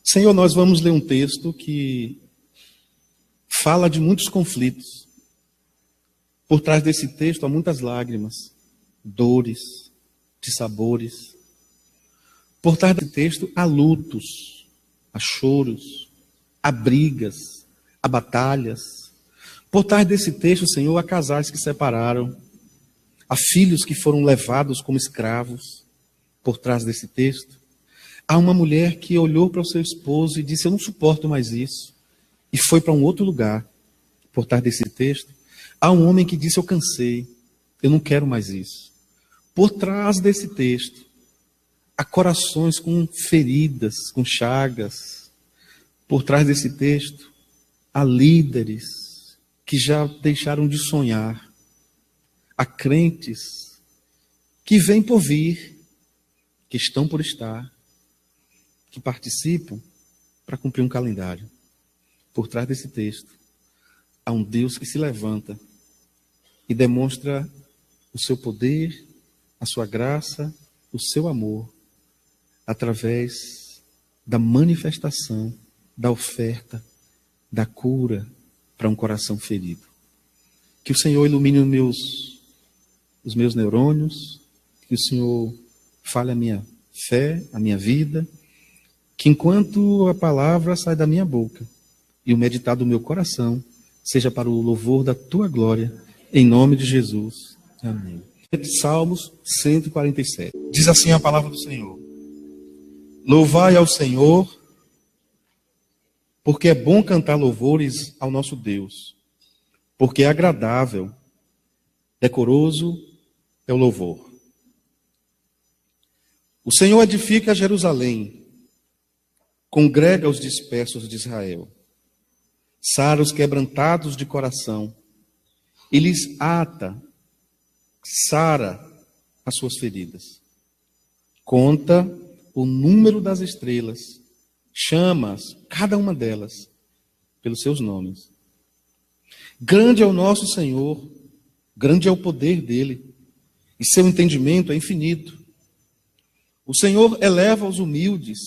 Senhor, nós vamos ler um texto que fala de muitos conflitos. Por trás desse texto há muitas lágrimas, dores, dissabores. Por trás desse texto há lutos, há choros, há brigas, há batalhas. Por trás desse texto, Senhor, há casais que se separaram, há filhos que foram levados como escravos. Por trás desse texto, há uma mulher que olhou para o seu esposo e disse: eu não suporto mais isso, e foi para um outro lugar. Por trás desse texto, há um homem que disse: eu cansei, eu não quero mais isso. Por trás desse texto, há corações com feridas, com chagas. Por trás desse texto, há líderes que já deixaram de sonhar. Há crentes que vêm por vir, que estão por estar, que participam para cumprir um calendário. Por trás desse texto, há um Deus que se levanta e demonstra o seu poder, a sua graça, o seu amor, através da manifestação, da oferta, da cura para um coração ferido. Que o Senhor ilumine os meus neurônios, que o Senhor fale a minha fé, a minha vida, que enquanto a palavra sai da minha boca e o meditar do meu coração seja para o louvor da tua glória, em nome de Jesus. Amém. Salmos 147. Diz assim a palavra do Senhor: louvai ao Senhor, porque é bom cantar louvores ao nosso Deus, porque é agradável, decoroso é o louvor. O Senhor edifica Jerusalém, congrega os dispersos de Israel, sara os quebrantados de coração, e lhes sara as suas feridas. Conta o número das estrelas, chama-as, cada uma delas, pelos seus nomes. Grande é o nosso Senhor, grande é o poder dele, e seu entendimento é infinito. O Senhor eleva os humildes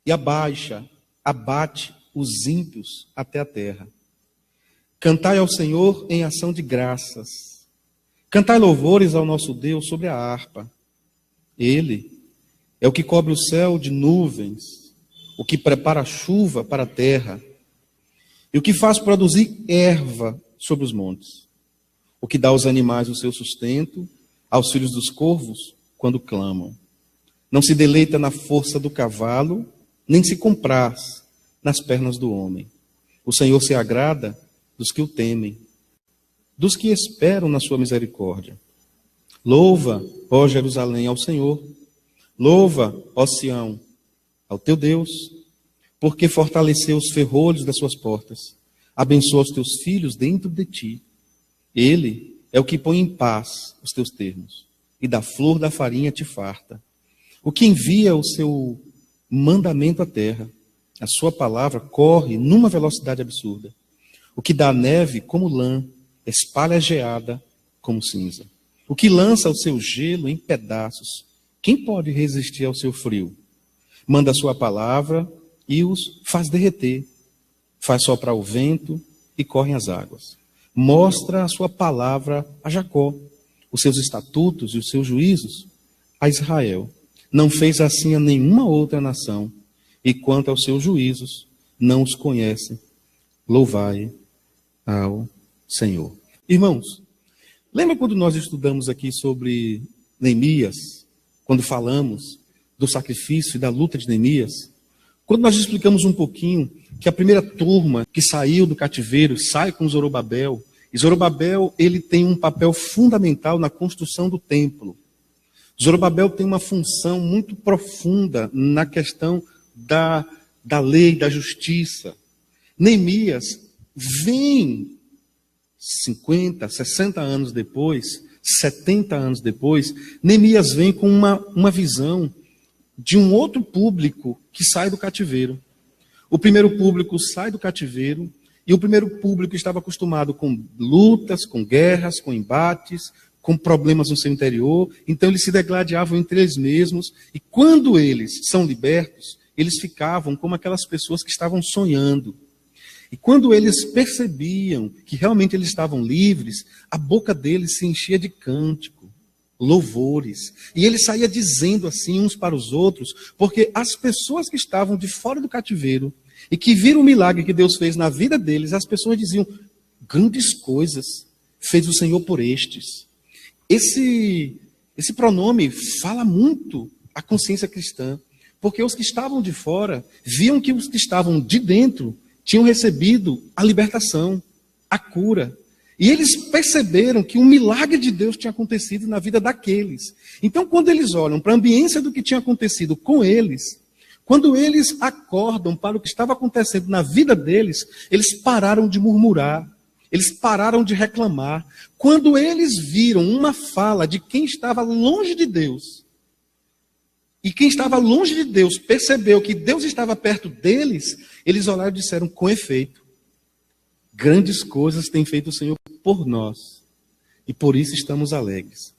e abate os ímpios até a terra. Cantai ao Senhor em ação de graças. Cantai louvores ao nosso Deus sobre a harpa. Ele é o que cobre o céu de nuvens, o que prepara a chuva para a terra, e o que faz produzir erva sobre os montes, o que dá aos animais o seu sustento, aos filhos dos corvos, quando clamam. Não se deleita na força do cavalo, nem se compraz nas pernas do homem. O Senhor se agrada dos que o temem, dos que esperam na sua misericórdia. Louva, ó Jerusalém, ao Senhor. Louva, ó Sião, ao teu Deus, porque fortaleceu os ferrolhos das suas portas. Abençoa os teus filhos dentro de ti. Ele é o que põe em paz os teus termos, e da flor da farinha te farta. O que envia o seu mandamento à terra, a sua palavra corre numa velocidade absurda. O que dá neve como lã, espalha a geada como cinza. O que lança o seu gelo em pedaços, quem pode resistir ao seu frio? Manda a sua palavra e os faz derreter. Faz soprar o vento e correm as águas. Mostra a sua palavra a Jacó, os seus estatutos e os seus juízos a Israel. Não fez assim a nenhuma outra nação, e quanto aos seus juízos, não os conhece. Louvai ao Senhor. Irmãos, lembra quando nós estudamos aqui sobre Neemias, quando falamos do sacrifício e da luta de Neemias? Quando nós explicamos um pouquinho que a primeira turma que saiu do cativeiro sai com Zorobabel, e Zorobabel ele tem um papel fundamental na construção do templo. Zorobabel tem uma função muito profunda na questão da lei, da justiça. Neemias vem 50, 60 anos depois, 70 anos depois, Neemias vem com uma visão de um outro público que sai do cativeiro. O primeiro público sai do cativeiro, e o primeiro público estava acostumado com lutas, com guerras, com embates, com problemas no seu interior, então eles se degladiavam entre eles mesmos, e quando eles são libertos, eles ficavam como aquelas pessoas que estavam sonhando. E quando eles percebiam que realmente eles estavam livres, a boca deles se enchia de cântico, louvores. E ele saía dizendo assim uns para os outros, porque as pessoas que estavam de fora do cativeiro e que viram o milagre que Deus fez na vida deles, as pessoas diziam: grandes coisas fez o Senhor por estes. Esse pronome fala muito a consciência cristã, porque os que estavam de fora viam que os que estavam de dentro tinham recebido a libertação, a cura. E eles perceberam que um milagre de Deus tinha acontecido na vida daqueles. Então, quando eles olham para a ambiência do que tinha acontecido com eles, quando eles acordam para o que estava acontecendo na vida deles, eles pararam de murmurar, eles pararam de reclamar. Quando eles viram uma fala de quem estava longe de Deus, e quem estava longe de Deus percebeu que Deus estava perto deles, eles olharam e disseram: com efeito, grandes coisas tem feito o Senhor por nós, e por isso estamos alegres.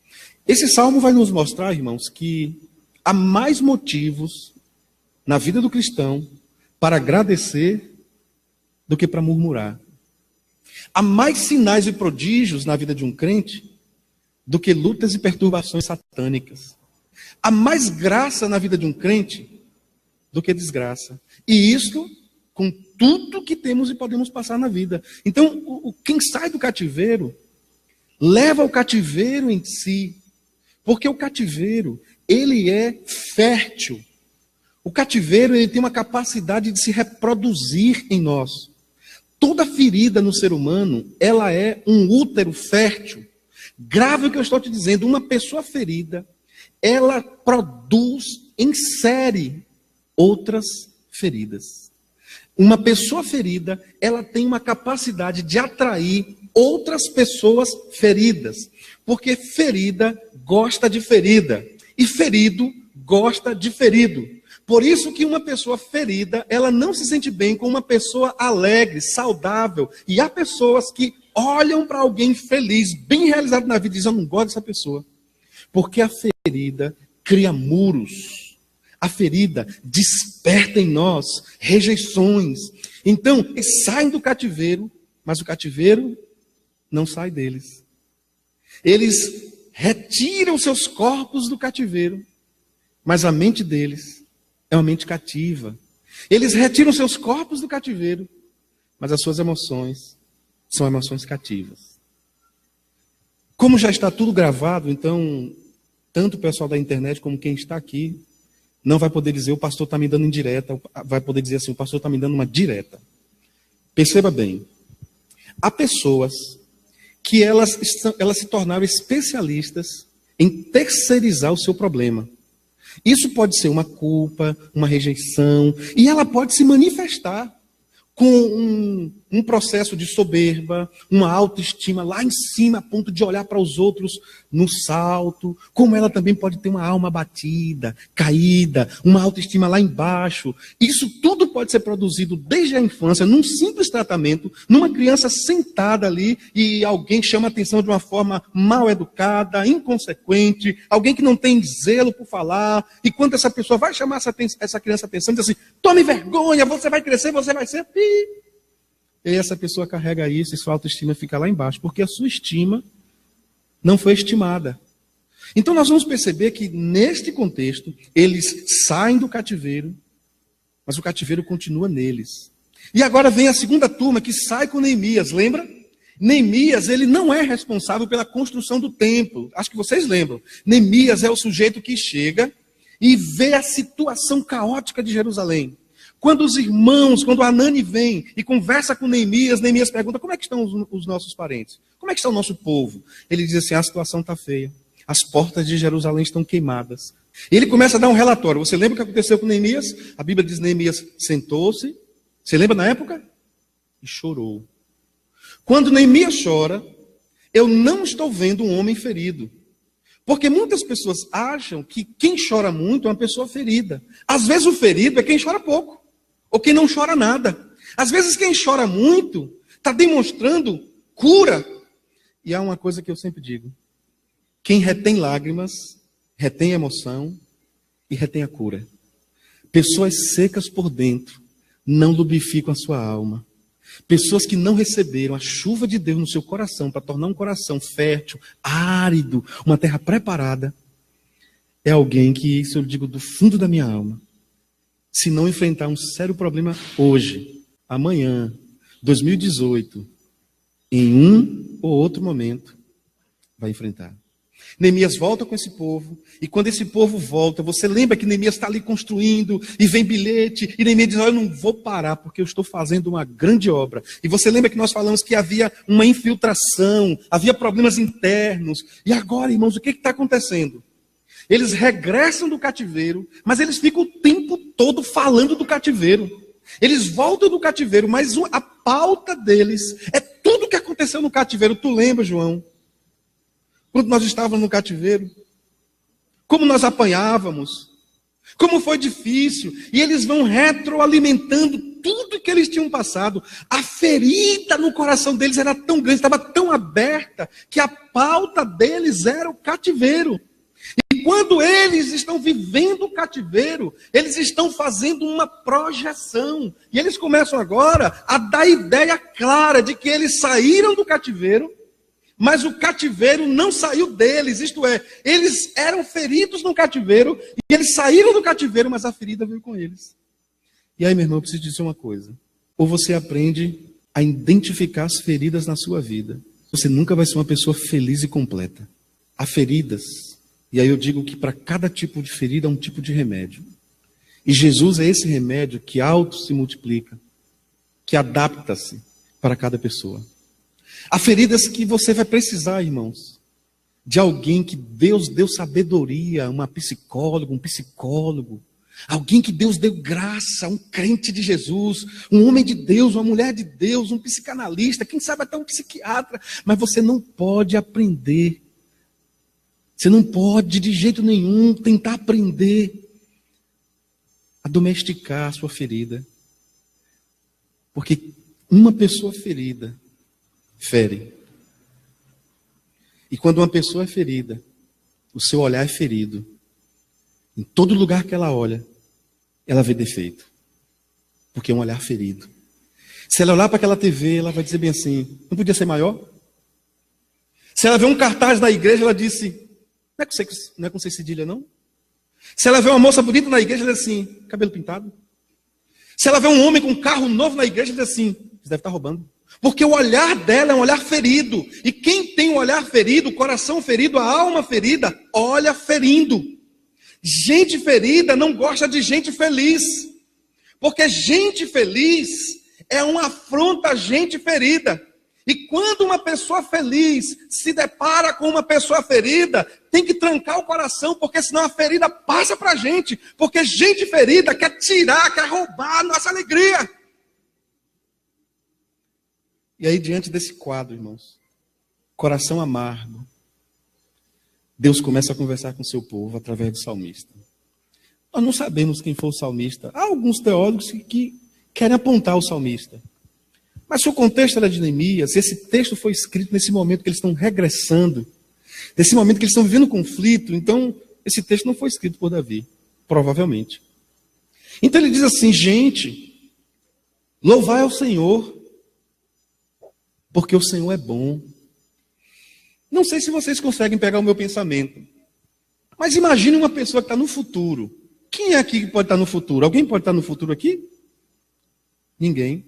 Esse salmo vai nos mostrar, irmãos, que há mais motivos na vida do cristão para agradecer do que para murmurar. Há mais sinais e prodígios na vida de um crente do que lutas e perturbações satânicas. Há mais graça na vida de um crente do que desgraça. E isso com tudo que temos e podemos passar na vida. Então, quem sai do cativeiro, leva o cativeiro em si. Porque o cativeiro, ele é fértil. O cativeiro, ele tem uma capacidade de se reproduzir em nós. Toda ferida no ser humano, ela é um útero fértil. Grave o que eu estou te dizendo, uma pessoa ferida, ela produz em série outras feridas. Uma pessoa ferida, ela tem uma capacidade de atrair outras pessoas feridas. Porque ferida gosta de ferida. E ferido gosta de ferido. Por isso que uma pessoa ferida, ela não se sente bem com uma pessoa alegre, saudável. E há pessoas que olham para alguém feliz, bem realizado na vida, e dizem: eu não gosto dessa pessoa. Porque a ferida cria muros. A ferida desperta em nós rejeições. Então, eles saem do cativeiro, mas o cativeiro não sai deles. Eles retiram seus corpos do cativeiro, mas a mente deles é uma mente cativa. Eles retiram seus corpos do cativeiro, mas as suas emoções são emoções cativas. Como já está tudo gravado, então, tanto o pessoal da internet como quem está aqui não vai poder dizer: o pastor está me dando indireta, vai poder dizer assim: o pastor está me dando uma direta. Perceba bem, há pessoas que elas se tornaram especialistas em terceirizar o seu problema. Isso pode ser uma culpa, uma rejeição, e ela pode se manifestar com um processo de soberba, uma autoestima lá em cima, a ponto de olhar para os outros no salto, como ela também pode ter uma alma abatida, caída, uma autoestima lá embaixo. Isso tudo pode ser produzido desde a infância, num simples tratamento, numa criança sentada ali e alguém chama a atenção de uma forma mal educada, inconsequente, alguém que não tem zelo por falar, e quando essa pessoa vai chamar essa criança a atenção, diz assim: tome vergonha, você vai crescer, você vai ser... E essa pessoa carrega isso e sua autoestima fica lá embaixo, porque a sua estima não foi estimada. Então nós vamos perceber que neste contexto, eles saem do cativeiro, mas o cativeiro continua neles. E agora vem a segunda turma que sai com Neemias, lembra? Neemias, ele não é responsável pela construção do templo. Acho que vocês lembram. Neemias é o sujeito que chega e vê a situação caótica de Jerusalém. Quando os irmãos, quando Anani vem e conversa com Neemias, Neemias pergunta: como é que estão os nossos parentes? Como é que está o nosso povo? Ele diz assim: a situação está feia. As portas de Jerusalém estão queimadas. Ele começa a dar um relatório. Você lembra o que aconteceu com Neemias? A Bíblia diz: Neemias sentou-se. Você lembra na época? E chorou. Quando Neemias chora, eu não estou vendo um homem ferido. Porque muitas pessoas acham que quem chora muito é uma pessoa ferida. Às vezes o ferido é quem chora pouco. Ou quem não chora nada. Às vezes quem chora muito está demonstrando cura. E há uma coisa que eu sempre digo: quem retém lágrimas, retém emoção e retém a cura. Pessoas secas por dentro não lubrificam a sua alma. Pessoas que não receberam a chuva de Deus no seu coração para tornar um coração fértil, árido, uma terra preparada, é alguém que, isso eu digo do fundo da minha alma, se não enfrentar um sério problema hoje, amanhã, 2018, em um ou outro momento, vai enfrentar. Neemias volta com esse povo, e quando esse povo volta, você lembra que Neemias está ali construindo, e vem bilhete, e Neemias diz, eu não vou parar, porque eu estou fazendo uma grande obra. E você lembra que nós falamos que havia uma infiltração, havia problemas internos, e agora, irmãos, o que está acontecendo? Eles regressam do cativeiro, mas eles ficam o tempo todo falando do cativeiro. Eles voltam do cativeiro, mas a pauta deles é tudo o que aconteceu no cativeiro. Tu lembra, João? Quando nós estávamos no cativeiro, como nós apanhávamos, como foi difícil, e eles vão retroalimentando tudo que eles tinham passado. A ferida no coração deles era tão grande, estava tão aberta, que a pauta deles era o cativeiro. E quando eles estão vivendo o cativeiro, eles estão fazendo uma projeção, e eles começam agora a dar ideia clara de que eles saíram do cativeiro, mas o cativeiro não saiu deles, isto é, eles eram feridos no cativeiro, e eles saíram do cativeiro, mas a ferida veio com eles. E aí, meu irmão, eu preciso dizer uma coisa. Ou você aprende a identificar as feridas na sua vida, você nunca vai ser uma pessoa feliz e completa. Há feridas, e aí eu digo que para cada tipo de ferida há um tipo de remédio. E Jesus é esse remédio que auto se multiplica, que adapta-se para cada pessoa. Há feridas que você vai precisar, irmãos, de alguém que Deus deu sabedoria, uma psicóloga, um psicólogo, alguém que Deus deu graça, um crente de Jesus, um homem de Deus, uma mulher de Deus, um psicanalista, quem sabe até um psiquiatra, mas você não pode aprender, você não pode de jeito nenhum tentar aprender a domesticar a sua ferida, porque uma pessoa ferida fere. E quando uma pessoa é ferida, o seu olhar é ferido. Em todo lugar que ela olha, ela vê defeito. Porque é um olhar ferido. Se ela olhar para aquela TV, ela vai dizer bem assim, não podia ser maior? Se ela vê um cartaz na igreja, ela disse, não é com C cedilha, não? Se ela vê uma moça bonita na igreja, ela diz assim, cabelo pintado. Se ela vê um homem com um carro novo na igreja, ela diz assim, você deve estar roubando. Porque o olhar dela é um olhar ferido. E quem tem o olhar ferido, o coração ferido, a alma ferida, olha ferindo. Gente ferida não gosta de gente feliz. Porque gente feliz é uma afronta a gente ferida. E quando uma pessoa feliz se depara com uma pessoa ferida, tem que trancar o coração, porque senão a ferida passa para a gente. Porque gente ferida quer tirar, quer roubar a nossa alegria. E aí, diante desse quadro, irmãos, coração amargo, Deus começa a conversar com o seu povo através do salmista. Nós não sabemos quem foi o salmista. Há alguns teólogos que querem apontar o salmista. Mas se o contexto era de Neemias, esse texto foi escrito nesse momento que eles estão regressando, nesse momento que eles estão vivendo conflito, então esse texto não foi escrito por Davi, provavelmente. Então ele diz assim, gente, louvai ao Senhor, porque o Senhor é bom. Não sei se vocês conseguem pegar o meu pensamento, mas imagine uma pessoa que está no futuro. Quem é aqui que pode estar no futuro? Alguém pode estar no futuro aqui? Ninguém.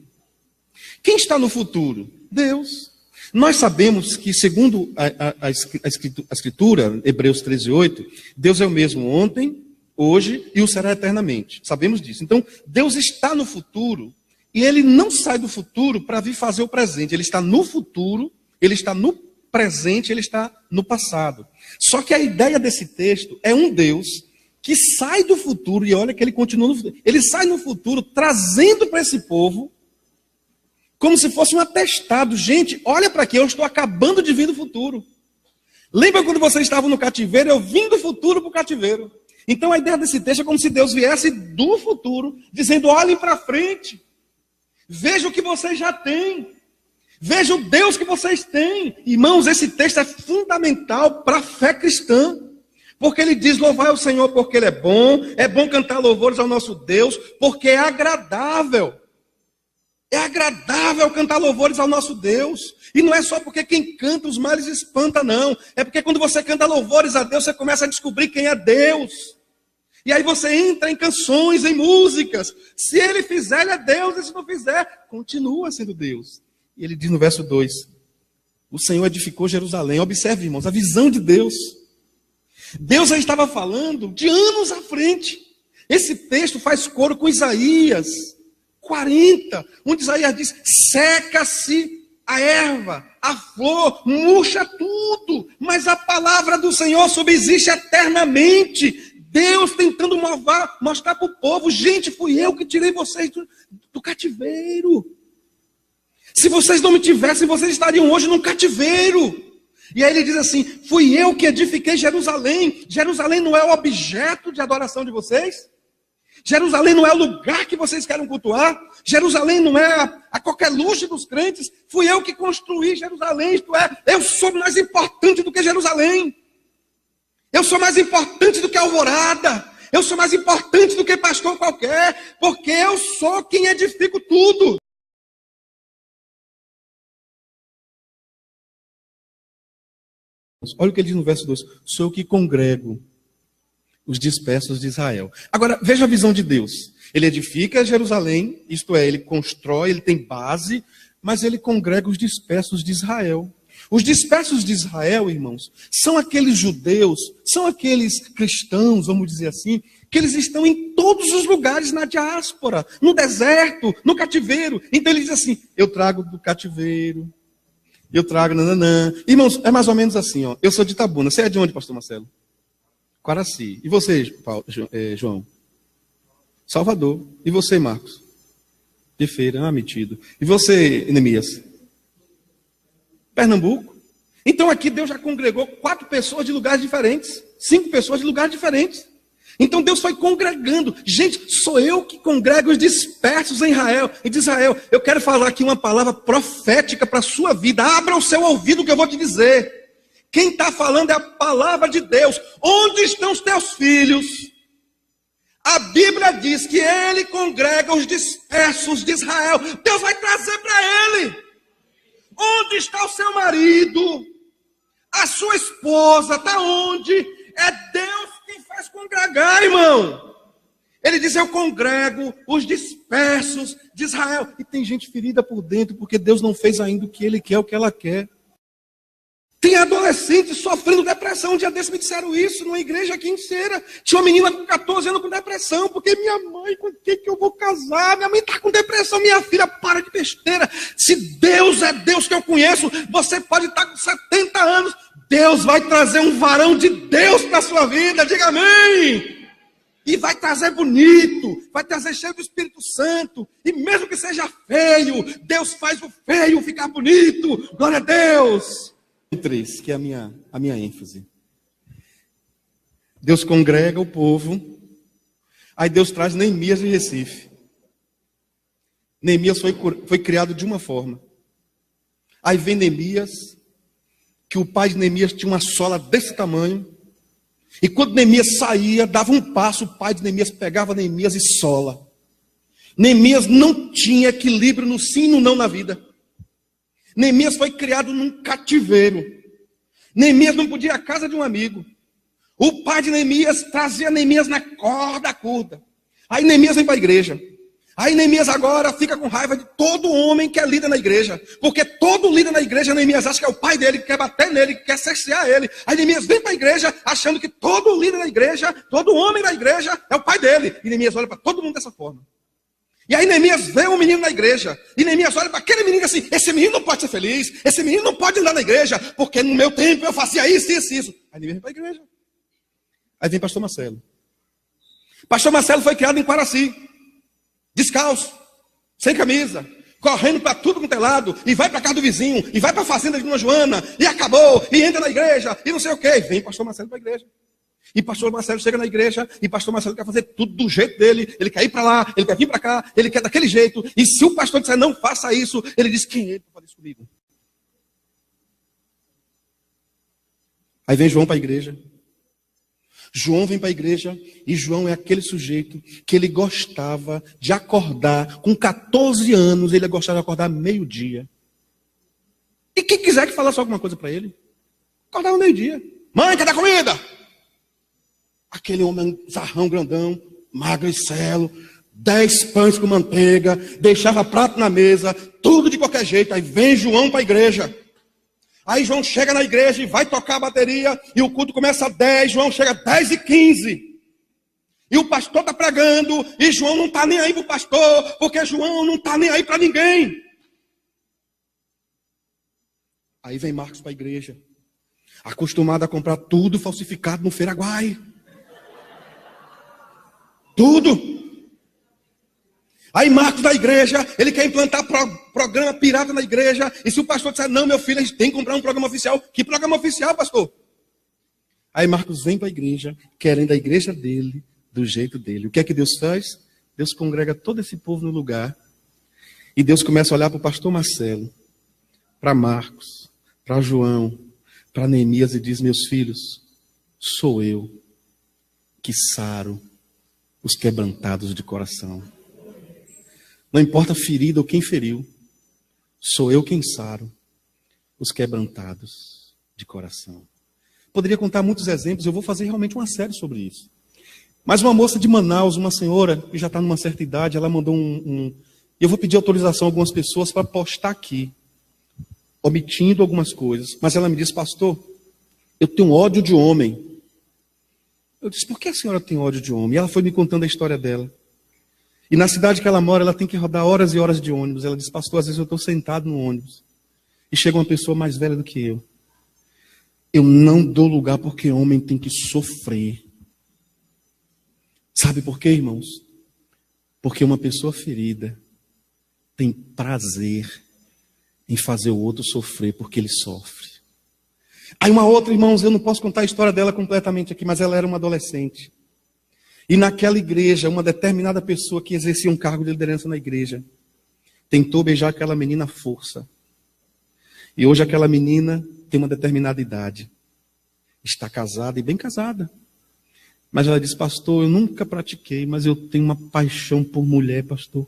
Quem está no futuro? Deus. Nós sabemos que, segundo a Escritura, Hebreus 13:8, Deus é o mesmo ontem, hoje e o será eternamente. Sabemos disso. Então, Deus está no futuro. E ele não sai do futuro para vir fazer o presente. Ele está no futuro, ele está no presente, ele está no passado. Só que a ideia desse texto é um Deus que sai do futuro, e olha que ele continua no futuro. Ele sai no futuro trazendo para esse povo, como se fosse um atestado. Gente, olha para aqui, eu estou acabando de vir do futuro. Lembra quando vocês estavam no cativeiro? Eu vim do futuro para o cativeiro. Então a ideia desse texto é como se Deus viesse do futuro, dizendo, olhem para frente. Veja o que vocês já têm. Veja o Deus que vocês têm. Irmãos, esse texto é fundamental para a fé cristã. Porque ele diz, louvai o Senhor porque ele é bom cantar louvores ao nosso Deus, porque é agradável. É agradável cantar louvores ao nosso Deus. E não é só porque quem canta os males espanta, não. É porque quando você canta louvores a Deus, você começa a descobrir quem é Deus. E aí você entra em canções, em músicas. Se ele fizer, ele é Deus. E se não fizer, continua sendo Deus. E ele diz no verso 2, o Senhor edificou Jerusalém. Observe, irmãos, a visão de Deus. Deus já estava falando de anos à frente. Esse texto faz coro com Isaías 40, onde Isaías diz, seca-se a erva, a flor, murcha tudo, mas a palavra do Senhor subsiste eternamente. Deus tentando mostrar para o povo, gente, fui eu que tirei vocês do cativeiro. Se vocês não me tivessem, vocês estariam hoje num cativeiro. E aí ele diz assim, fui eu que edifiquei Jerusalém. Jerusalém não é o objeto de adoração de vocês? Jerusalém não é o lugar que vocês querem cultuar? Jerusalém não é a qualquer luxo dos crentes? Fui eu que construí Jerusalém, isto é, eu sou mais importante do que Jerusalém. Eu sou mais importante do que Alvorada. Eu sou mais importante do que pastor qualquer, porque eu sou quem edifico tudo. Olha o que ele diz no verso 2. Sou eu que congrego os dispersos de Israel. Agora, veja a visão de Deus. Ele edifica Jerusalém, isto é, ele constrói, ele tem base, mas ele congrega os dispersos de Israel. Os dispersos de Israel, irmãos, são aqueles judeus, são aqueles cristãos, vamos dizer assim, que eles estão em todos os lugares na diáspora, no deserto, no cativeiro. Então ele diz assim, eu trago do cativeiro, eu trago nananã. Irmãos, é mais ou menos assim, ó. Eu sou de Itabuna. Você é de onde, pastor Marcelo? Quaraci. E você, João? Salvador. E você, Marcos? De Feira, metido. E você, Neemias? Pernambuco. Então aqui Deus já congregou 4 pessoas de lugares diferentes. 5 pessoas de lugares diferentes. Então Deus foi congregando. Gente, sou eu que congrego os dispersos em Israel. E de Israel, eu quero falar aqui uma palavra profética para a sua vida. Abra o seu ouvido que eu vou te dizer. Quem está falando é a palavra de Deus. Onde estão os teus filhos? A Bíblia diz que ele congrega os dispersos de Israel. Deus vai trazer para ele. Onde está o seu marido? A sua esposa está onde? É Deus quem faz congregar, irmão. Ele diz, eu congrego os dispersos de Israel. E tem gente ferida por dentro, porque Deus não fez ainda o que ele quer, o que ela quer. Tem adolescentes sofrendo depressão. Um dia desse me disseram isso numa igreja aqui em Ceará. Tinha uma menina com 14 anos com depressão, porque minha mãe, com quem que eu vou casar? Minha mãe está com depressão. Minha filha, para de besteira. Se Deus é Deus que eu conheço, você pode estar com 70 anos. Deus vai trazer um varão de Deus para a sua vida. Diga amém. E vai trazer bonito, vai trazer cheio do Espírito Santo. E mesmo que seja feio, Deus faz o feio ficar bonito. Glória a Deus. 3, que é a minha ênfase. Deus congrega o povo. Aí Deus traz Neemias de Recife. Neemias foi criado de uma forma. Aí vem Neemias, que o pai de Neemias tinha uma sola desse tamanho. E quando Neemias saía, dava um passo, o pai de Neemias pegava Neemias e sola. Neemias não tinha equilíbrio no sim e no não na vida. Neemias foi criado num cativeiro. Neemias não podia ir à casa de um amigo. O pai de Neemias trazia Neemias na corda curta. Aí Neemias vem para a igreja. Aí Neemias agora fica com raiva de todo homem que é líder na igreja. Porque todo líder na igreja, Neemias acha que é o pai dele, que quer bater nele, que quer cercear ele. Aí Neemias vem para a igreja achando que todo líder na igreja, todo homem na igreja é o pai dele. E Neemias olha para todo mundo dessa forma. E aí Neemias vê um menino na igreja. E Neemias olha para aquele menino assim, esse menino não pode ser feliz. Esse menino não pode andar na igreja. Porque no meu tempo eu fazia isso, isso, isso. Aí Neemias vem para a igreja. Aí vem pastor Marcelo. Pastor Marcelo foi criado em Quaraci. Descalço, sem camisa, correndo para tudo quanto é lado, e vai para casa do vizinho, e vai para a fazenda de Dona Joana, e acabou, e entra na igreja, e não sei o quê. Vem pastor Marcelo para a igreja. E pastor Marcelo chega na igreja, e pastor Marcelo quer fazer tudo do jeito dele, ele quer ir para lá, ele quer vir para cá, ele quer daquele jeito, e se o pastor disser não faça isso, ele diz, quem é ele para fazer isso comigo? Aí vem João para a igreja. João vem para a igreja e João é aquele sujeito que ele gostava de acordar, com 14 anos, ele gostava de acordar meio-dia. E quem quiser que falasse alguma coisa para ele, acordava meio-dia. Mãe, cadê a comida? Aquele homem zarrão grandão, magricelo, 10 pães com manteiga, deixava prato na mesa, tudo de qualquer jeito. Aí vem João para a igreja. Aí João chega na igreja e vai tocar a bateria, e o culto começa às 10, João chega às 10h15. E o pastor está pregando, e João não está nem aí para o pastor, porque João não está nem aí para ninguém. Aí vem Marcos para a igreja, acostumado a comprar tudo falsificado no Feiraguai. Tudo. Aí Marcos da igreja, ele quer implantar programa pirata na igreja. E se o pastor disser, não, meu filho, a gente tem que comprar um programa oficial. Que programa oficial, pastor? Aí Marcos vem para a igreja, querendo a igreja dele, do jeito dele. O que é que Deus faz? Deus congrega todo esse povo no lugar. E Deus começa a olhar para o pastor Marcelo, para Marcos, para João, para Neemias e diz, meus filhos, sou eu que saro os quebrantados de coração. Não importa a ferida ou quem feriu, sou eu quem saro os quebrantados de coração. Poderia contar muitos exemplos, eu vou fazer realmente uma série sobre isso. Mas uma moça de Manaus, uma senhora que já está numa certa idade, ela mandou eu vou pedir autorização a algumas pessoas para postar aqui, omitindo algumas coisas. Mas ela me disse, pastor, eu tenho ódio de homem. Eu disse, por que a senhora tem ódio de homem? E ela foi me contando a história dela. E na cidade que ela mora, ela tem que rodar horas e horas de ônibus. Ela disse, pastor, às vezes eu estou sentado no ônibus e chega uma pessoa mais velha do que eu. Eu não dou lugar porque homem tem que sofrer. Sabe por quê, irmãos? Porque uma pessoa ferida tem prazer em fazer o outro sofrer porque ele sofre. Aí uma outra, irmãos, eu não posso contar a história dela completamente aqui, mas ela era uma adolescente. E naquela igreja, uma determinada pessoa que exercia um cargo de liderança na igreja tentou beijar aquela menina à força. E hoje aquela menina tem uma determinada idade. Está casada e bem casada. Mas ela disse, pastor, eu nunca pratiquei, mas eu tenho uma paixão por mulher, pastor.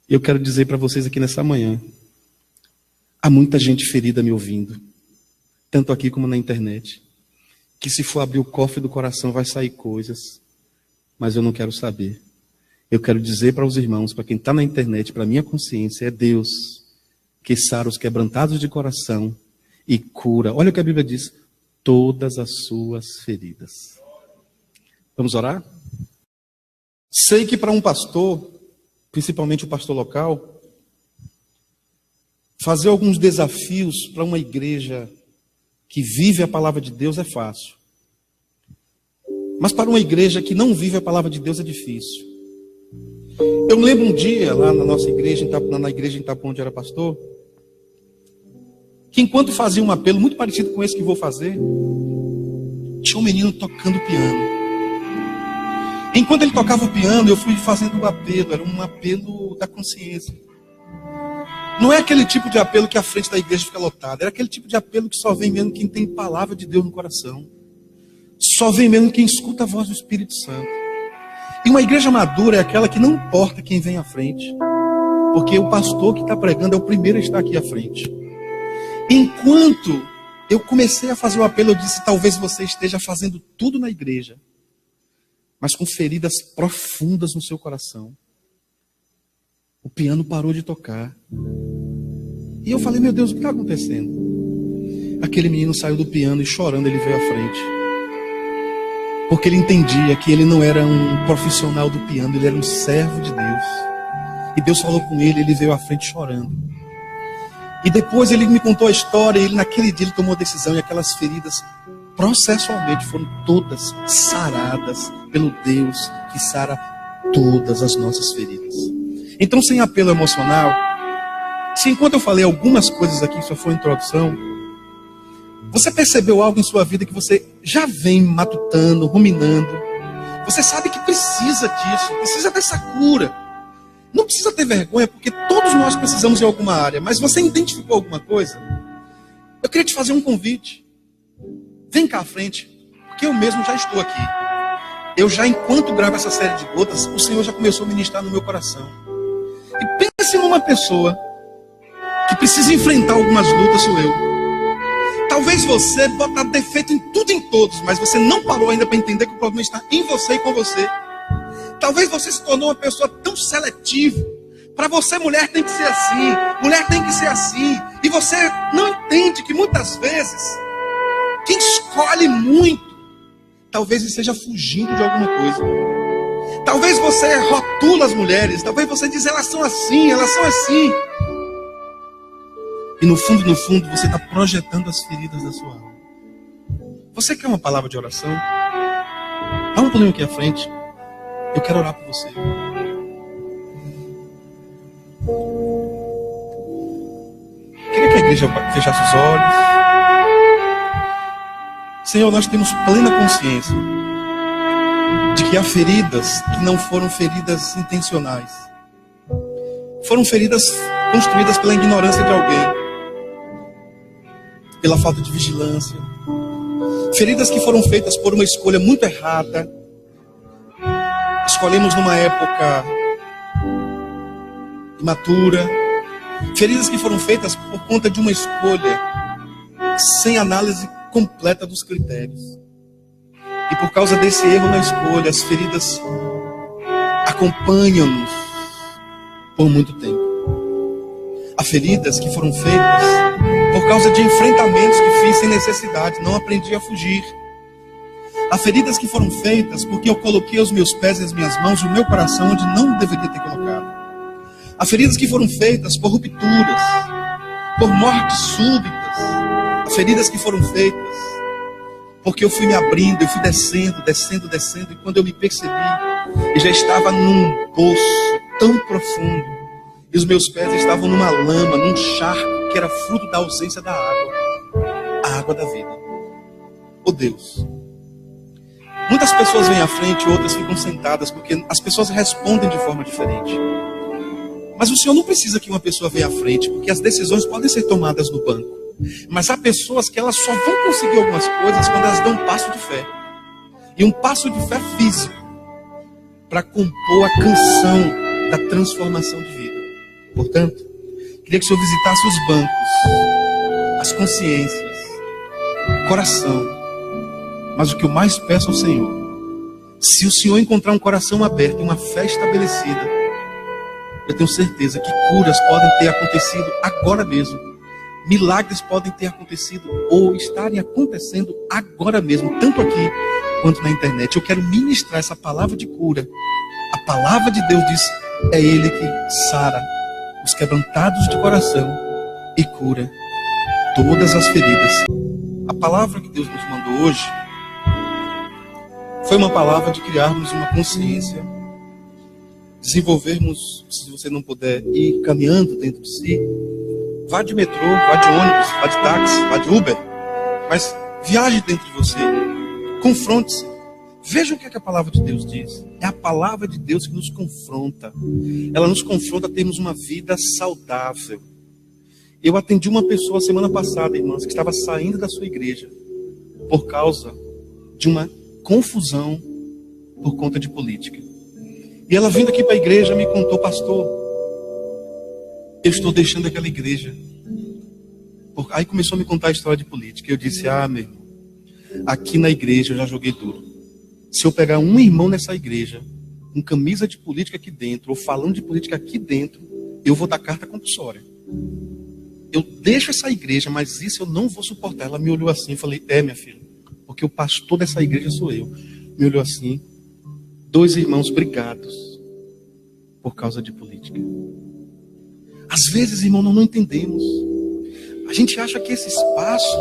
Eu quero dizer para vocês aqui nessa manhã, há muita gente ferida me ouvindo, tanto aqui como na internet, que se for abrir o cofre do coração vai sair coisas, mas eu não quero saber. Eu quero dizer para os irmãos, para quem está na internet, para a minha consciência, é Deus que sara os quebrantados de coração e cura. Olha o que a Bíblia diz, todas as suas feridas. Vamos orar? Sei que para um pastor, principalmente o pastor local, fazer alguns desafios para uma igreja que vive a palavra de Deus é fácil. Mas para uma igreja que não vive a palavra de Deus é difícil. Eu me lembro um dia, lá na nossa igreja, na igreja em Itapuã, onde eu era pastor, que enquanto fazia um apelo muito parecido com esse que vou fazer, tinha um menino tocando piano. Enquanto ele tocava o piano, eu fui fazendo um apelo, era um apelo da consciência. Não é aquele tipo de apelo que a frente da igreja fica lotada. Era aquele tipo de apelo que só vem mesmo quem tem palavra de Deus no coração. Só vem mesmo quem escuta a voz do Espírito Santo. E uma igreja madura é aquela que não importa quem vem à frente. Porque o pastor que está pregando é o primeiro a estar aqui à frente. Enquanto eu comecei a fazer o apelo, eu disse, talvez você esteja fazendo tudo na igreja, mas com feridas profundas no seu coração. O piano parou de tocar. E eu falei, meu Deus, o que está acontecendo? Aquele menino saiu do piano e chorando ele veio à frente. Porque ele entendia que ele não era um profissional do piano, ele era um servo de Deus. E Deus falou com ele, ele veio à frente chorando. E depois ele me contou a história, e ele naquele dia ele tomou a decisão, e aquelas feridas processualmente foram todas saradas pelo Deus que sara todas as nossas feridas. Então, sem apelo emocional, se enquanto eu falei algumas coisas aqui, isso foi uma introdução, você percebeu algo em sua vida que você já vem matutando, ruminando, você sabe que precisa disso, precisa dessa cura, não precisa ter vergonha, porque todos nós precisamos em alguma área, mas você identificou alguma coisa? Eu queria te fazer um convite. vem cá à frente, porque eu mesmo já estou aqui. Eu já, enquanto gravo essa série de gotas, o Senhor já começou a ministrar no meu coração. E pense numa pessoa que precisa enfrentar algumas lutas, sou eu. Talvez você botar defeito em tudo e em todos, mas você não parou ainda para entender que o problema está em você e com você. Talvez você se tornou uma pessoa tão seletiva. Para você, mulher tem que ser assim, mulher tem que ser assim. E você não entende que muitas vezes, quem escolhe muito, talvez esteja fugindo de alguma coisa. Talvez você rotula as mulheres, talvez você diz, elas são assim, elas são assim. E no fundo, você está projetando as feridas da sua alma. Você quer uma palavra de oração? Dá um pulinho aqui à frente. Eu quero orar por você. Queria que a igreja fechasse os olhos. Senhor, nós temos plena consciência de que há feridas que não foram feridas intencionais. Foram feridas construídas pela ignorância de alguém, pela falta de vigilância. Feridas que foram feitas por uma escolha muito errada. Escolhemos numa época imatura. Feridas que foram feitas por conta de uma escolha sem análise completa dos critérios. E por causa desse erro na escolha, as feridas acompanham-nos por muito tempo. Há feridas que foram feitas por causa de enfrentamentos que fiz sem necessidade, não aprendi a fugir. Há feridas que foram feitas porque eu coloquei os meus pés e as minhas mãos e o meu coração onde não deveria ter colocado. Há feridas que foram feitas por rupturas, por mortes súbitas. Há feridas que foram feitas porque eu fui me abrindo, eu fui descendo. E quando eu me percebi, eu já estava num poço tão profundo. E os meus pés estavam numa lama, num charco que era fruto da ausência da água. A água da vida. Oh Deus. Muitas pessoas vêm à frente, outras ficam sentadas, porque as pessoas respondem de forma diferente. Mas o Senhor não precisa que uma pessoa venha à frente, porque as decisões podem ser tomadas no banco. Mas há pessoas que elas só vão conseguir algumas coisas quando elas dão um passo de fé. E um passo de fé físico, para compor a canção da transformação de vida. Portanto, queria que o Senhor visitasse os bancos, as consciências, o coração. Mas o que eu mais peço ao Senhor, se o Senhor encontrar um coração aberto e uma fé estabelecida, eu tenho certeza que curas podem ter acontecido agora mesmo. Milagres podem ter acontecido ou estarem acontecendo agora mesmo, tanto aqui quanto na internet. Eu quero ministrar essa palavra de cura. A palavra de Deus diz, é Ele que sara os quebrantados de coração e cura todas as feridas. A palavra que Deus nos mandou hoje foi uma palavra de criarmos uma consciência, desenvolvermos, se você não puder ir caminhando dentro de si, vá de metrô, vá de ônibus, vá de táxi, vá de Uber, mas viaje dentro de você, confronte-se, veja o que a palavra de Deus diz. É a palavra de Deus que nos confronta. Ela nos confronta a termos uma vida saudável. Eu atendi uma pessoa semana passada, irmãs, que estava saindo da sua igreja por causa de uma confusão por conta de política. E ela vindo aqui para a igreja me contou, pastor, eu estou deixando aquela igreja. Aí começou a me contar a história de política. Eu disse, meu irmão, aqui na igreja eu já joguei duro. Se eu pegar um irmão nessa igreja, com camisa de política aqui dentro, ou falando de política aqui dentro, eu vou dar carta compulsória. Eu deixo essa igreja, mas isso eu não vou suportar. Ela me olhou assim e falei, minha filha, porque o pastor dessa igreja sou eu. Me olhou assim, 2 irmãos brigados por causa de política. Às vezes, irmão, nós não entendemos. A gente acha que esse espaço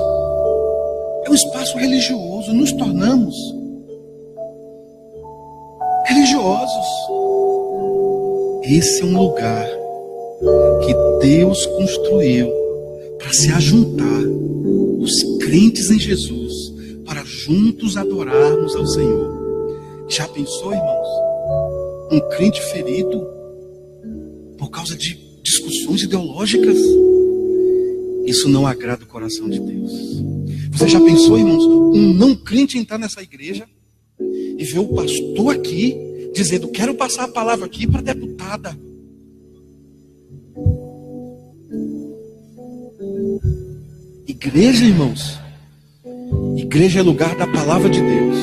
é um espaço religioso. Nos tornamos religiosos. Esse é um lugar que Deus construiu para se ajuntar os crentes em Jesus, para juntos adorarmos ao Senhor. Já pensou, irmãos? Um crente ferido por causa de discussões ideológicas? Isso não agrada o coração de Deus. Você já pensou, irmãos, um não crente entrar nessa igreja e ver o pastor aqui dizendo: quero passar a palavra aqui para a deputada. Igreja, irmãos, igreja é lugar da palavra de Deus.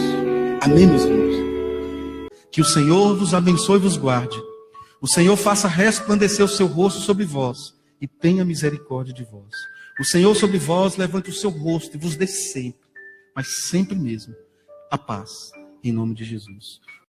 Amém, meus irmãos? Que o Senhor vos abençoe e vos guarde. O Senhor faça resplandecer o seu rosto sobre vós e tenha misericórdia de vós. O Senhor sobre vós levante o seu rosto e vos dê sempre, mas sempre mesmo, a paz, em nome de Jesus.